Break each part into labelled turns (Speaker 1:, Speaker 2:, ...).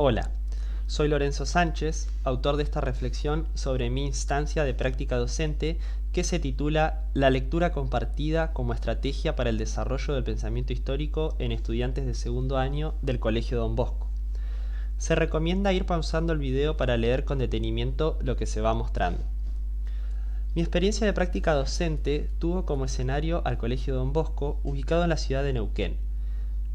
Speaker 1: Hola, soy Lorenzo Sánchez, autor de esta reflexión sobre mi instancia de práctica docente que se titula La lectura compartida como estrategia para el desarrollo del pensamiento histórico en estudiantes de segundo año del Colegio Don Bosco. Se recomienda ir pausando el video para leer con detenimiento lo que se va mostrando. Mi experiencia de práctica docente tuvo como escenario al Colegio Don Bosco, ubicado en la ciudad de Neuquén.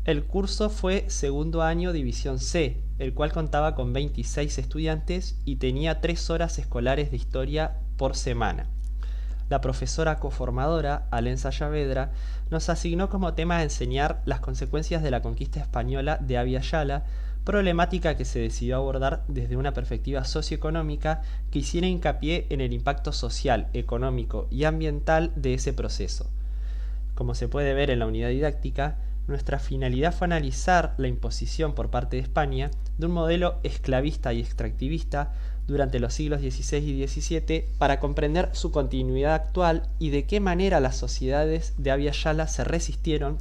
Speaker 1: El curso fue segundo año División C, el cual contaba con 26 estudiantes y tenía 3 horas escolares de historia por semana. La profesora coformadora, Alenza Saavedra, nos asignó como tema enseñar las consecuencias de la conquista española de Abya Yala, problemática que se decidió abordar desde una perspectiva socioeconómica que hiciera hincapié en el impacto social, económico y ambiental de ese proceso. Como se puede ver en la unidad didáctica, nuestra finalidad fue analizar la imposición por parte de España de un modelo esclavista y extractivista durante los siglos XVI y XVII para comprender su continuidad actual y de qué manera las sociedades de Abya Yala se resistieron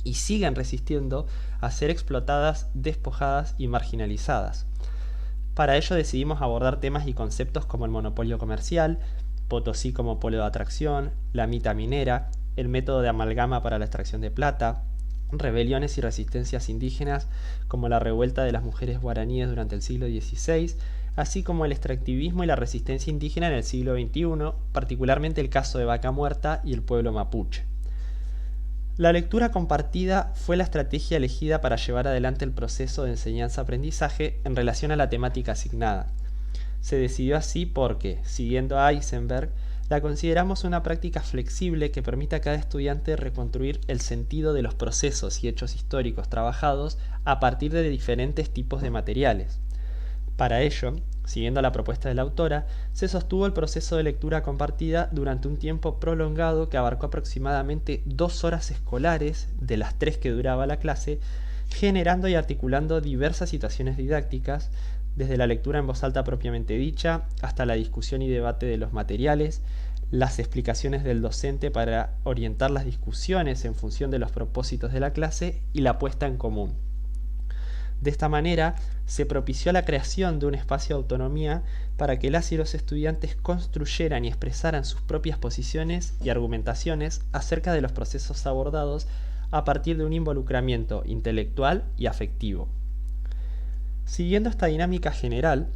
Speaker 1: y siguen resistiendo a ser explotadas, despojadas y marginalizadas. Para ello decidimos abordar temas y conceptos como el monopolio comercial, Potosí como polo de atracción, la mita minera, el método de amalgama para la extracción de plata, rebeliones y resistencias indígenas como la revuelta de las mujeres guaraníes durante el siglo XVI, así como el extractivismo y la resistencia indígena en el siglo XXI, particularmente el caso de Vaca Muerta y el pueblo mapuche. La lectura compartida fue la estrategia elegida para llevar adelante el proceso de enseñanza-aprendizaje en relación a la temática asignada. Se decidió así porque, siguiendo a Eisenberg, la consideramos una práctica flexible que permite a cada estudiante reconstruir el sentido de los procesos y hechos históricos trabajados a partir de diferentes tipos de materiales. Para ello, siguiendo la propuesta de la autora, se sostuvo el proceso de lectura compartida durante un tiempo prolongado que abarcó aproximadamente 2 horas escolares de las 3 que duraba la clase, generando y articulando diversas situaciones didácticas, desde la lectura en voz alta propiamente dicha, hasta la discusión y debate de los materiales, las explicaciones del docente para orientar las discusiones en función de los propósitos de la clase y la puesta en común. De esta manera, se propició la creación de un espacio de autonomía para que las y los estudiantes construyeran y expresaran sus propias posiciones y argumentaciones acerca de los procesos abordados a partir de un involucramiento intelectual y afectivo. Siguiendo esta dinámica general,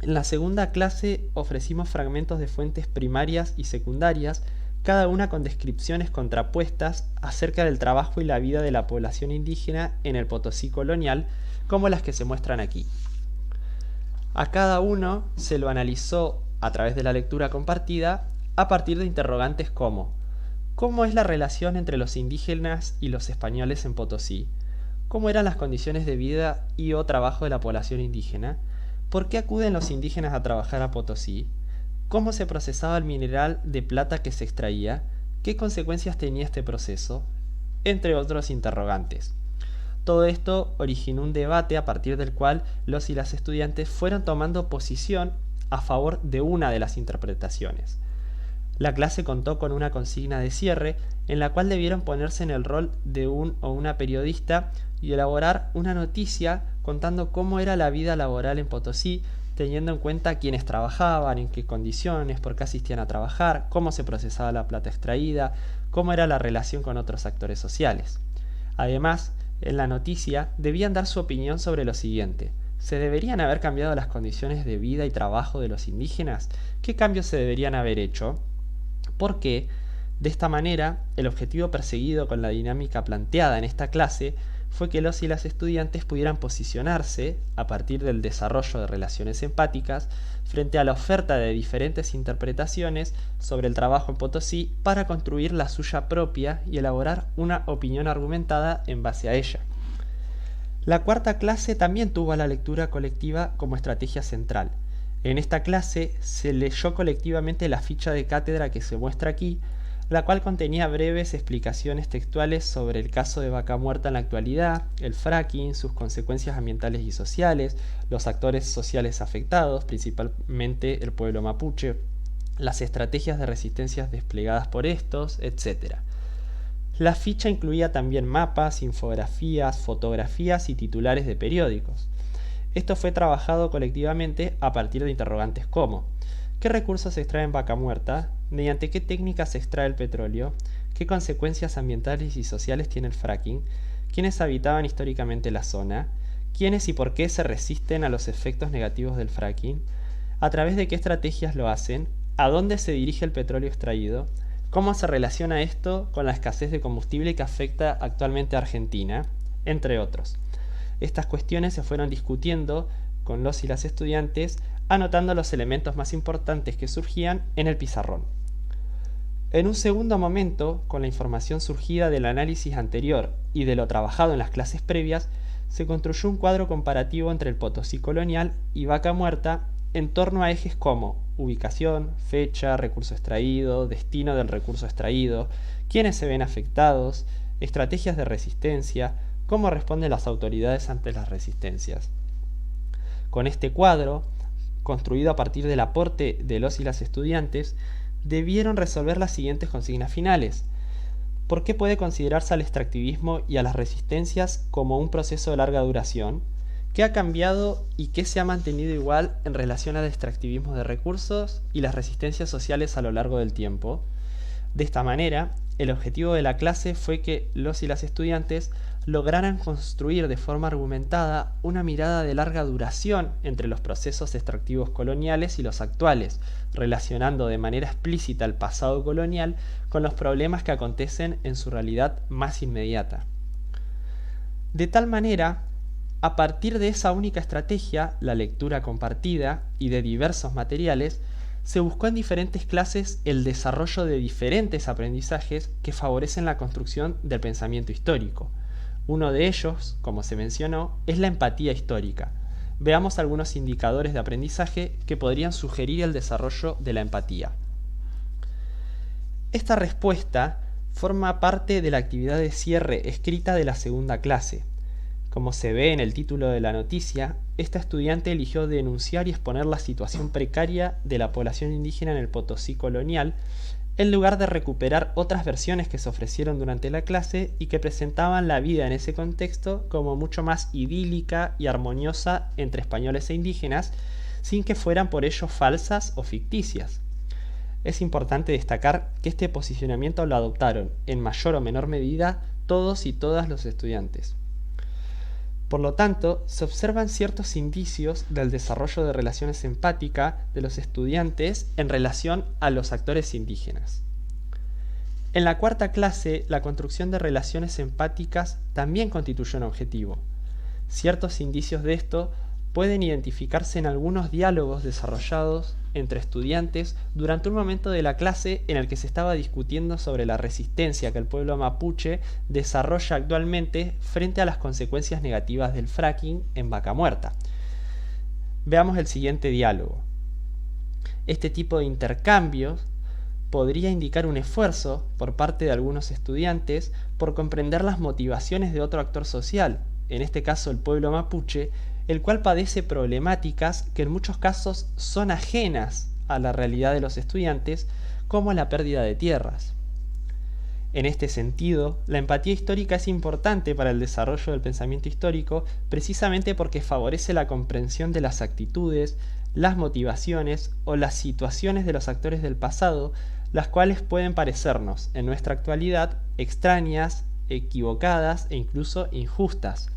Speaker 1: en la segunda clase ofrecimos fragmentos de fuentes primarias y secundarias, cada una con descripciones contrapuestas acerca del trabajo y la vida de la población indígena en el Potosí colonial, como las que se muestran aquí. A cada uno se lo analizó a través de la lectura compartida a partir de interrogantes como: ¿cómo es la relación entre los indígenas y los españoles en Potosí? ¿Cómo eran las condiciones de vida y o trabajo de la población indígena? ¿Por qué acuden los indígenas a trabajar a Potosí? ¿Cómo se procesaba el mineral de plata que se extraía? ¿Qué consecuencias tenía este proceso? Entre otros interrogantes. Todo esto originó un debate a partir del cual los y las estudiantes fueron tomando posición a favor de una de las interpretaciones. La clase contó con una consigna de cierre en la cual debieron ponerse en el rol de un o una periodista y elaborar una noticia contando cómo era la vida laboral en Potosí, teniendo en cuenta quiénes trabajaban, en qué condiciones, por qué asistían a trabajar, cómo se procesaba la plata extraída, cómo era la relación con otros actores sociales. Además, en la noticia debían dar su opinión sobre lo siguiente: ¿se deberían haber cambiado las condiciones de vida y trabajo de los indígenas? ¿Qué cambios se deberían haber hecho? ¿Por qué? De esta manera, el objetivo perseguido con la dinámica planteada en esta clase fue que los y las estudiantes pudieran posicionarse, a partir del desarrollo de relaciones empáticas, frente a la oferta de diferentes interpretaciones sobre el trabajo en Potosí para construir la suya propia y elaborar una opinión argumentada en base a ella. La cuarta clase también tuvo a la lectura colectiva como estrategia central. En esta clase se leyó colectivamente la ficha de cátedra que se muestra aquí, la cual contenía breves explicaciones textuales sobre el caso de Vaca Muerta en la actualidad, el fracking, sus consecuencias ambientales y sociales, los actores sociales afectados, principalmente el pueblo mapuche, las estrategias de resistencia desplegadas por estos, etc. La ficha incluía también mapas, infografías, fotografías y titulares de periódicos. Esto fue trabajado colectivamente a partir de interrogantes como: ¿qué recursos se extraen en Vaca Muerta? ¿Mediante qué técnicas se extrae el petróleo? ¿Qué consecuencias ambientales y sociales tiene el fracking? ¿Quiénes habitaban históricamente la zona? ¿Quiénes y por qué se resisten a los efectos negativos del fracking? ¿A través de qué estrategias lo hacen? ¿A dónde se dirige el petróleo extraído? ¿Cómo se relaciona esto con la escasez de combustible que afecta actualmente a Argentina? Entre otros. Estas cuestiones se fueron discutiendo con los y las estudiantes, anotando los elementos más importantes que surgían en el pizarrón. En un segundo momento, con la información surgida del análisis anterior y de lo trabajado en las clases previas, se construyó un cuadro comparativo entre el Potosí colonial y Vaca Muerta en torno a ejes como ubicación, fecha, recurso extraído, destino del recurso extraído, quiénes se ven afectados, estrategias de resistencia, cómo responden las autoridades ante las resistencias. Con este cuadro, construido a partir del aporte de los y las estudiantes, debieron resolver las siguientes consignas finales. ¿Por qué puede considerarse al extractivismo y a las resistencias como un proceso de larga duración? ¿Qué ha cambiado y qué se ha mantenido igual en relación al extractivismo de recursos y las resistencias sociales a lo largo del tiempo? De esta manera, el objetivo de la clase fue que los y las estudiantes lograran construir de forma argumentada una mirada de larga duración entre los procesos extractivos coloniales y los actuales, relacionando de manera explícita el pasado colonial con los problemas que acontecen en su realidad más inmediata. De tal manera, a partir de esa única estrategia, la lectura compartida y de diversos materiales, se buscó en diferentes clases el desarrollo de diferentes aprendizajes que favorecen la construcción del pensamiento histórico. Uno de ellos, como se mencionó, es la empatía histórica. Veamos algunos indicadores de aprendizaje que podrían sugerir el desarrollo de la empatía. Esta respuesta forma parte de la actividad de cierre escrita de la segunda clase. Como se ve en el título de la noticia, esta estudiante eligió denunciar y exponer la situación precaria de la población indígena en el Potosí colonial, en lugar de recuperar otras versiones que se ofrecieron durante la clase y que presentaban la vida en ese contexto como mucho más idílica y armoniosa entre españoles e indígenas, sin que fueran por ello falsas o ficticias. Es importante destacar que este posicionamiento lo adoptaron, en mayor o menor medida, todos y todas los estudiantes. Por lo tanto, se observan ciertos indicios del desarrollo de relaciones empáticas de los estudiantes en relación a los actores indígenas. En la cuarta clase, la construcción de relaciones empáticas también constituye un objetivo. Ciertos indicios de esto pueden identificarse en algunos diálogos desarrollados entre estudiantes durante un momento de la clase en el que se estaba discutiendo sobre la resistencia que el pueblo mapuche desarrolla actualmente frente a las consecuencias negativas del fracking en Vaca Muerta. Veamos el siguiente diálogo. Este tipo de intercambios podría indicar un esfuerzo por parte de algunos estudiantes por comprender las motivaciones de otro actor social, en este caso el pueblo mapuche, el cual padece problemáticas que en muchos casos son ajenas a la realidad de los estudiantes, como la pérdida de tierras. En este sentido, la empatía histórica es importante para el desarrollo del pensamiento histórico precisamente porque favorece la comprensión de las actitudes, las motivaciones o las situaciones de los actores del pasado, las cuales pueden parecernos, en nuestra actualidad, extrañas, equivocadas e incluso injustas.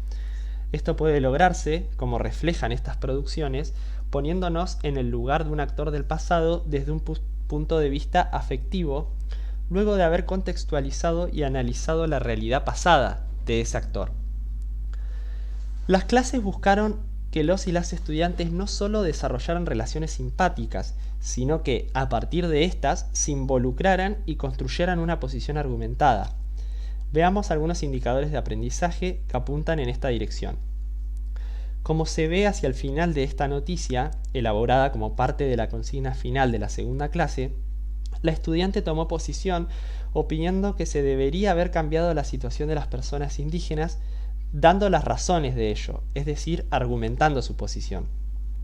Speaker 1: Esto puede lograrse, como reflejan estas producciones, poniéndonos en el lugar de un actor del pasado desde un punto de vista afectivo, luego de haber contextualizado y analizado la realidad pasada de ese actor. Las clases buscaron que los y las estudiantes no solo desarrollaran relaciones simpáticas, sino que, a partir de estas, se involucraran y construyeran una posición argumentada. Veamos algunos indicadores de aprendizaje que apuntan en esta dirección. Como se ve hacia el final de esta noticia, elaborada como parte de la consigna final de la segunda clase, la estudiante tomó posición opinando que se debería haber cambiado la situación de las personas indígenas, dando las razones de ello, es decir, argumentando su posición.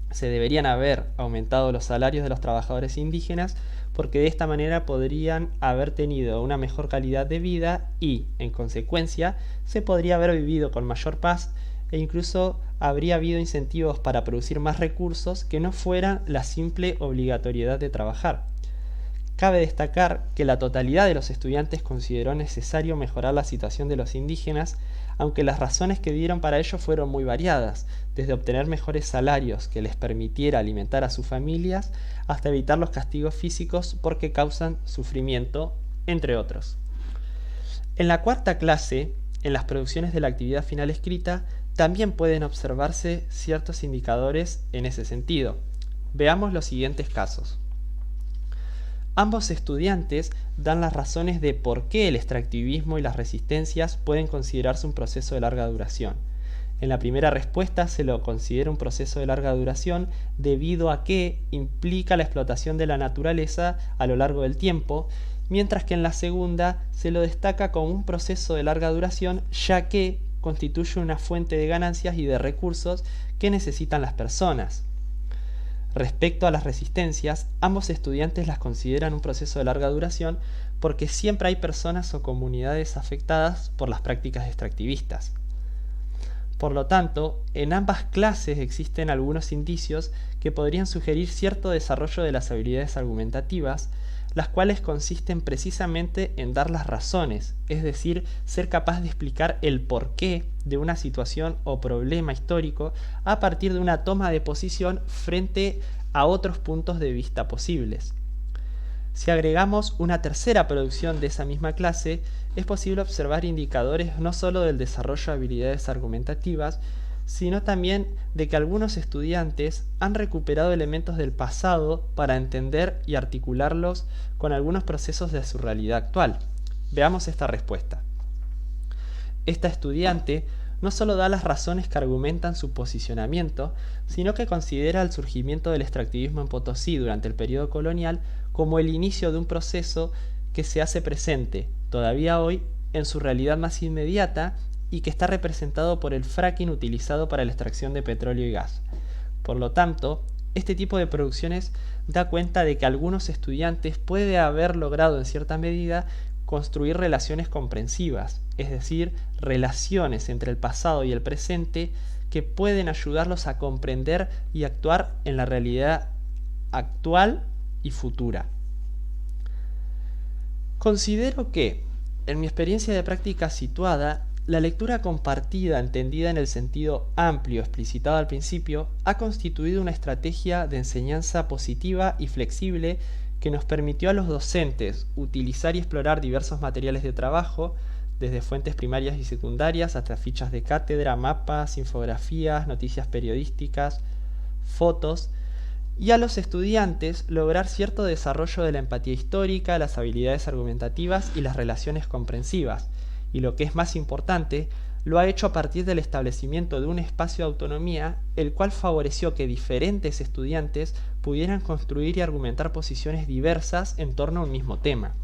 Speaker 1: Se deberían haber aumentado los salarios de los trabajadores indígenas porque de esta manera podrían haber tenido una mejor calidad de vida y, en consecuencia, se podría haber vivido con mayor paz e incluso habría habido incentivos para producir más recursos que no fueran la simple obligatoriedad de trabajar. Cabe destacar que la totalidad de los estudiantes consideró necesario mejorar la situación de los indígenas, aunque las razones que dieron para ello fueron muy variadas, desde obtener mejores salarios que les permitiera alimentar a sus familias, hasta evitar los castigos físicos porque causan sufrimiento, entre otros. En la cuarta clase, en las producciones de la actividad final escrita, también pueden observarse ciertos indicadores en ese sentido. Veamos los siguientes casos. Ambos estudiantes dan las razones de por qué el extractivismo y las resistencias pueden considerarse un proceso de larga duración. En la primera respuesta se lo considera un proceso de larga duración debido a que implica la explotación de la naturaleza a lo largo del tiempo, mientras que en la segunda se lo destaca como un proceso de larga duración ya que constituye una fuente de ganancias y de recursos que necesitan las personas. Respecto a las resistencias, ambos estudiantes las consideran un proceso de larga duración porque siempre hay personas o comunidades afectadas por las prácticas extractivistas. Por lo tanto, en ambas clases existen algunos indicios que podrían sugerir cierto desarrollo de las habilidades argumentativas, las cuales consisten precisamente en dar las razones, es decir, ser capaz de explicar el porqué de una situación o problema histórico a partir de una toma de posición frente a otros puntos de vista posibles. Si agregamos una tercera producción de esa misma clase, es posible observar indicadores no solo del desarrollo de habilidades argumentativas, sino también de que algunos estudiantes han recuperado elementos del pasado para entender y articularlos con algunos procesos de su realidad actual. Veamos esta respuesta. Esta estudiante no solo da las razones que argumentan su posicionamiento, sino que considera el surgimiento del extractivismo en Potosí durante el periodo colonial como el inicio de un proceso que se hace presente, todavía hoy, en su realidad más inmediata y que está representado por el fracking utilizado para la extracción de petróleo y gas. Por lo tanto, este tipo de producciones da cuenta de que algunos estudiantes pueden haber logrado en cierta medida construir relaciones comprensivas, es decir, relaciones entre el pasado y el presente que pueden ayudarlos a comprender y actuar en la realidad actual y futura. Considero que, en mi experiencia de práctica situada, la lectura compartida, entendida en el sentido amplio explicitado al principio, ha constituido una estrategia de enseñanza positiva y flexible que nos permitió a los docentes utilizar y explorar diversos materiales de trabajo, desde fuentes primarias y secundarias hasta fichas de cátedra, mapas, infografías, noticias periodísticas, fotos, y a los estudiantes lograr cierto desarrollo de la empatía histórica, las habilidades argumentativas y las relaciones comprensivas, y lo que es más importante, lo ha hecho a partir del establecimiento de un espacio de autonomía, el cual favoreció que diferentes estudiantes pudieran construir y argumentar posiciones diversas en torno a un mismo tema.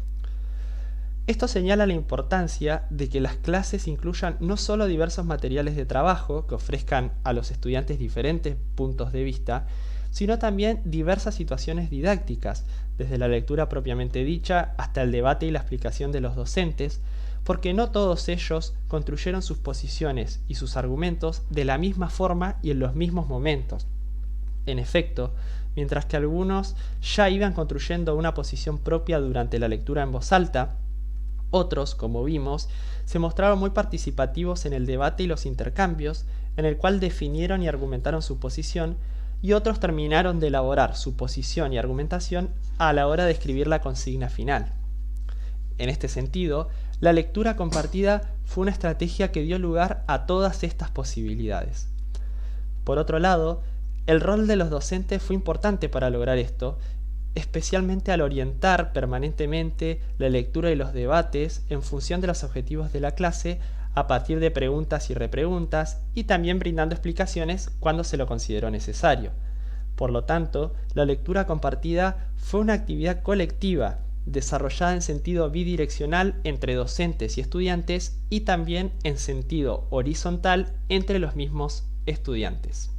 Speaker 1: Esto señala la importancia de que las clases incluyan no solo diversos materiales de trabajo que ofrezcan a los estudiantes diferentes puntos de vista, sino también diversas situaciones didácticas, desde la lectura propiamente dicha hasta el debate y la explicación de los docentes, porque no todos ellos construyeron sus posiciones y sus argumentos de la misma forma y en los mismos momentos. En efecto, mientras que algunos ya iban construyendo una posición propia durante la lectura en voz alta, otros, como vimos, se mostraron muy participativos en el debate y los intercambios, en el cual definieron y argumentaron su posición, y otros terminaron de elaborar su posición y argumentación a la hora de escribir la consigna final. En este sentido, la lectura compartida fue una estrategia que dio lugar a todas estas posibilidades. Por otro lado, el rol de los docentes fue importante para lograr esto, especialmente al orientar permanentemente la lectura y los debates en función de los objetivos de la clase a partir de preguntas y repreguntas y también brindando explicaciones cuando se lo consideró necesario. Por lo tanto, la lectura compartida fue una actividad colectiva desarrollada en sentido bidireccional entre docentes y estudiantes y también en sentido horizontal entre los mismos estudiantes.